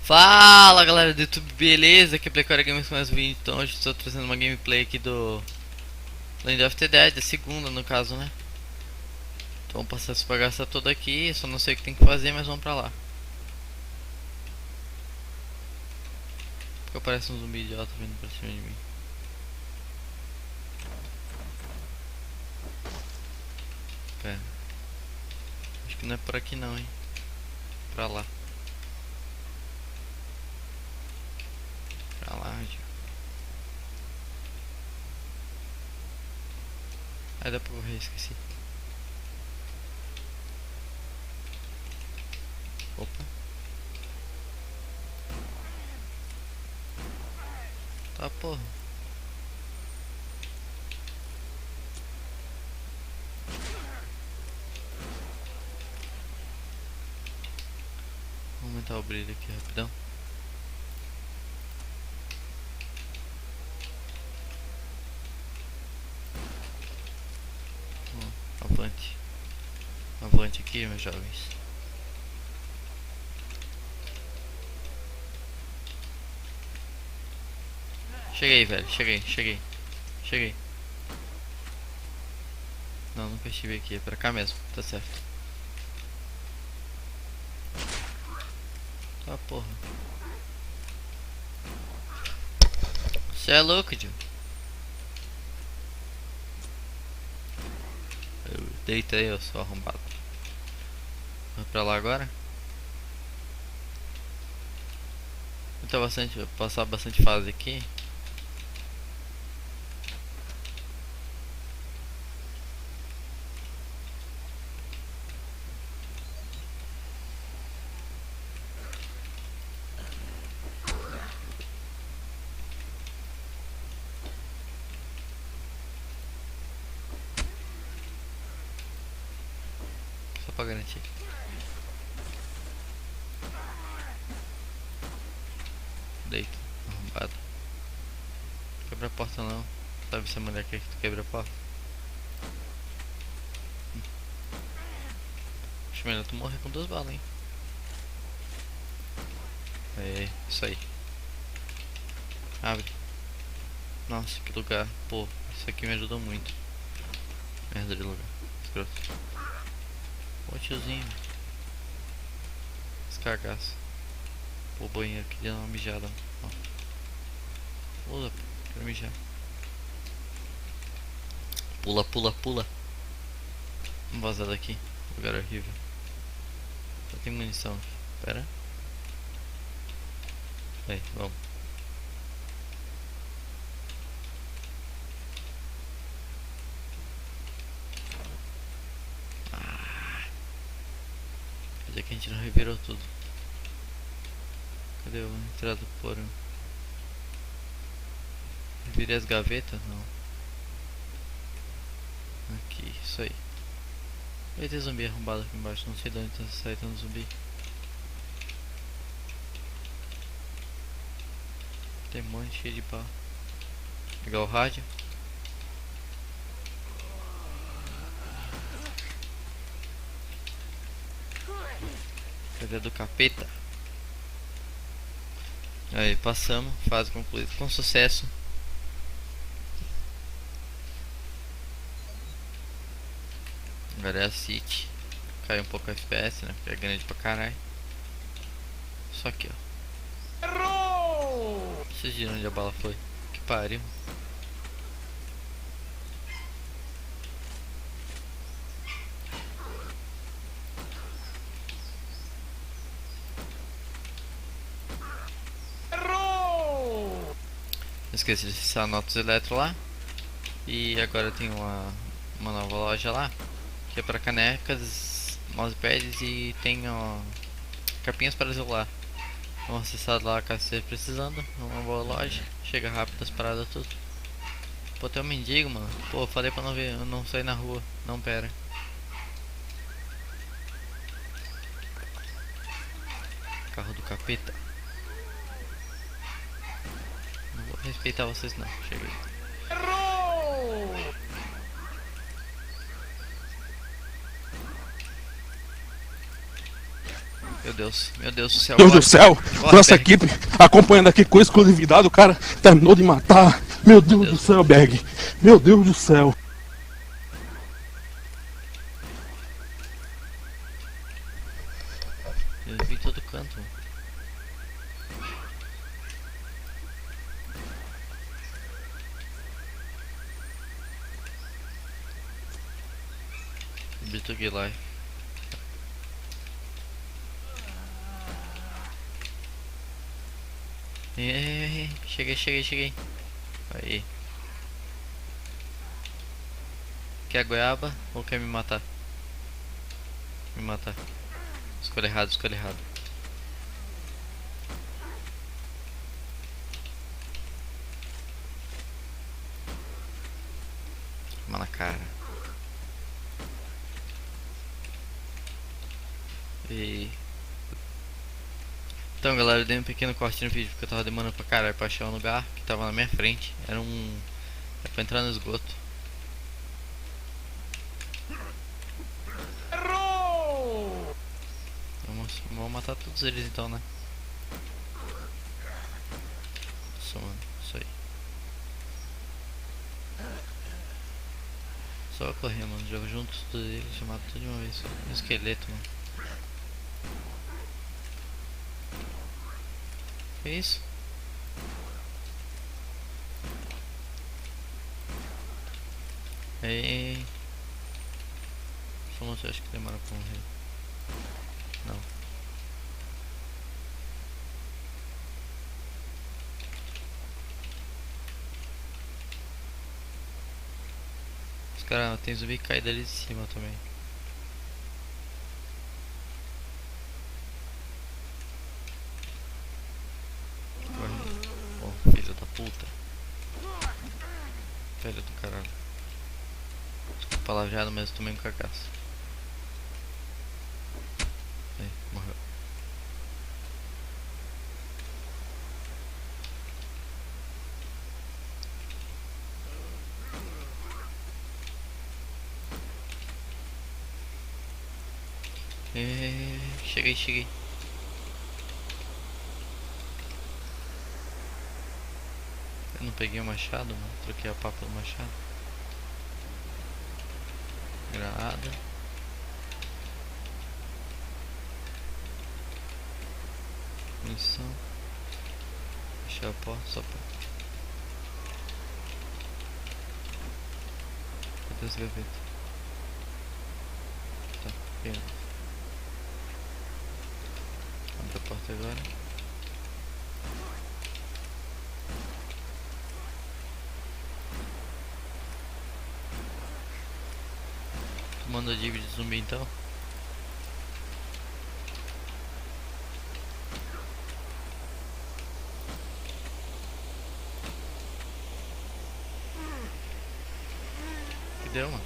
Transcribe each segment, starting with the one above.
Fala galera do YouTube, beleza? Aqui é Playcore Games com mais um vídeo. Então hoje estou trazendo uma gameplay aqui do Land of the Dead, a segunda no caso, né? Então vamos passar essa bagaça toda aqui, só não sei o que tem que fazer, mas vamos pra lá. Porque aparece um zumbi idiota vindo pra cima de mim. Pera, acho que não é por aqui não, hein? Pra lá. Pra lá, já. Aí dá pra correr, esqueci. Opa. Tá porra. Vou aumentar o brilho aqui rapidão. Avante. Avante aqui, meus jovens. Cheguei, velho. Cheguei. Não, nunca estive aqui. É pra cá mesmo. Tá certo. Tá porra. Você é louco, tio. Deita aí, eu sou arrombado. Vamos pra lá agora. Vou passar bastante fase aqui. Só pra garantir. Deita, arrombado. Quebra a porta não. Sabe se a mulher quer que tu quebre a porta? Acho melhor tu morrer com 2 balas, hein? É, isso aí. Abre. Nossa, que lugar. Pô, isso aqui me ajudou muito. Merda de lugar. Escroto. Ô tiozinho. Descagaço. Pô, o banheiro aqui deu uma mijada. Ó. Pula, quero mijar. Pula. Vamos vazar daqui. Lugar horrível. Só tem munição aqui. Pera. Aí, vamos. Quer dizer que a gente não revirou tudo. Cadê a entrada do porão? Revirei as gavetas? Não. Aqui, isso aí. Vai ter zumbi arrombado aqui embaixo, não sei de onde tá saindo zumbi. Tem um monte cheio de pau. Pegar o rádio. Cadê do capeta? Aí, passamos, fase concluída com sucesso. Agora é a City. Caiu um pouco a FPS, né? Porque é grande pra caralho. Só aqui, ó. Errou! Vocês viram onde a bala foi? Que pariu. Errou! Esqueci de acessar a Notus Eletro lá. E agora tem uma nova loja lá. Que é para canecas, mousepads e tem ó, capinhas para celular. Vamos acessar lá caso esteja precisando. Uma boa loja, chega rápido as paradas tudo. Pô, tem um mendigo, mano. Pô, falei pra não ver, não sair na rua. Não, pera. Carro do capeta. Não vou respeitar vocês não. Cheguei. Errou! Meu Deus do céu. Deus do céu, Corre, nossa Berg. equipe acompanhando aqui com exclusividade, o cara terminou de matar. Meu Deus do céu, Berg. Meu Deus do céu. Eu vi todo canto. Brito Guilherme. Cheguei. Aí. Quer goiaba ou quer me matar? Me matar. Escolha errado. Toma na cara. E... Então galera, eu dei um pequeno corte no vídeo porque eu tava demorando pra caralho pra achar um lugar que tava na minha frente. Era pra entrar no esgoto. Vamos matar todos eles então, né? Nossa, mano, isso aí. Só correr, mano. Jogo junto todos eles, chamado tudo de uma vez. Um esqueleto, mano. Que isso? Ei. Só não sei, acho que demora pra morrer. Não. Os caras tem zumbi caído ali de cima também. Corre. Oh, filho da puta. Filho do caralho. Desculpa palavreado, mas eu tomei um cagaço. Aí, morreu. Cheguei. Eu não peguei o machado, mano. Troquei a pá pelo machado. Granada. Munição. Fechar a porta só pra... Cadê as gavetas? Tá, peguei. Abre a porta agora. Manda dívida de zumbi então. Que deu, mano?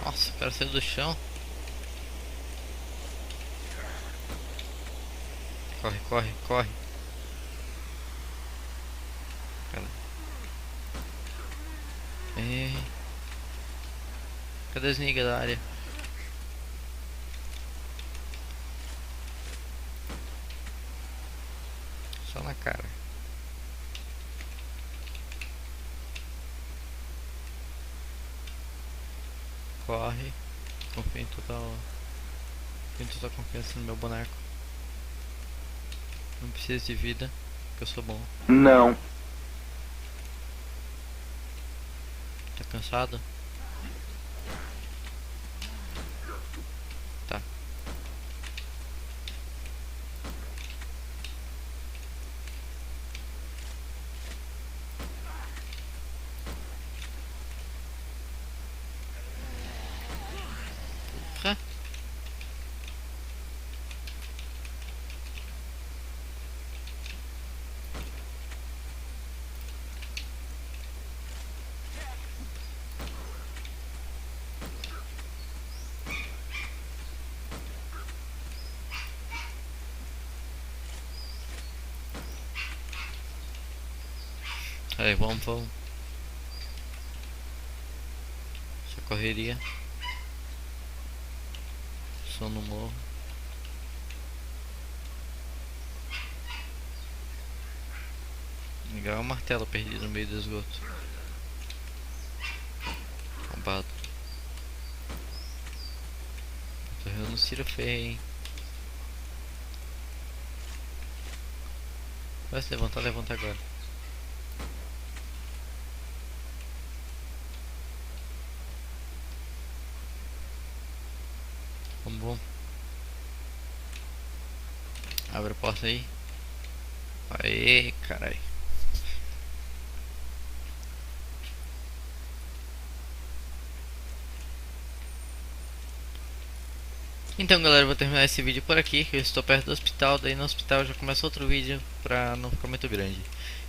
Nossa, o cara saiu do chão. Corre. Cara. Cadê as niggas da área? Só na cara. Corre. Confia em total confiança no meu boneco. Não precisa de vida, porque eu sou bom. Não. Tá cansado? Tá. Porra. Aí, vamos. Só correria. Só no morro. pegar um martelo perdido no meio do esgoto. Roubado. Tô errando no Ciro feio, hein? Vai se levantar, levanta agora. Vamos. Abre a porta aí. Aê, carai. Então galera, eu vou terminar esse vídeo por aqui, que eu estou perto do hospital, daí no hospital já começa outro vídeo pra não ficar muito grande.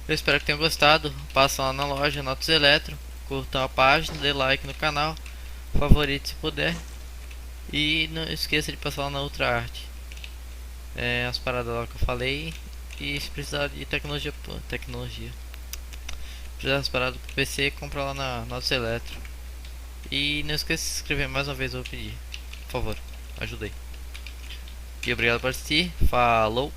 Eu espero que tenham gostado, passa lá na loja Notus Eletro, curtam a página, dê like no canal, favorite se puder, e não esqueça de passar lá na Ultra Arte, as paradas lá que eu falei, e se precisar de tecnologia, precisar das paradas pro PC, compra lá na Notus Eletro. E não esqueça de se inscrever mais uma vez, eu vou pedir, por favor. Ajudei. E obrigado por assistir. Falou!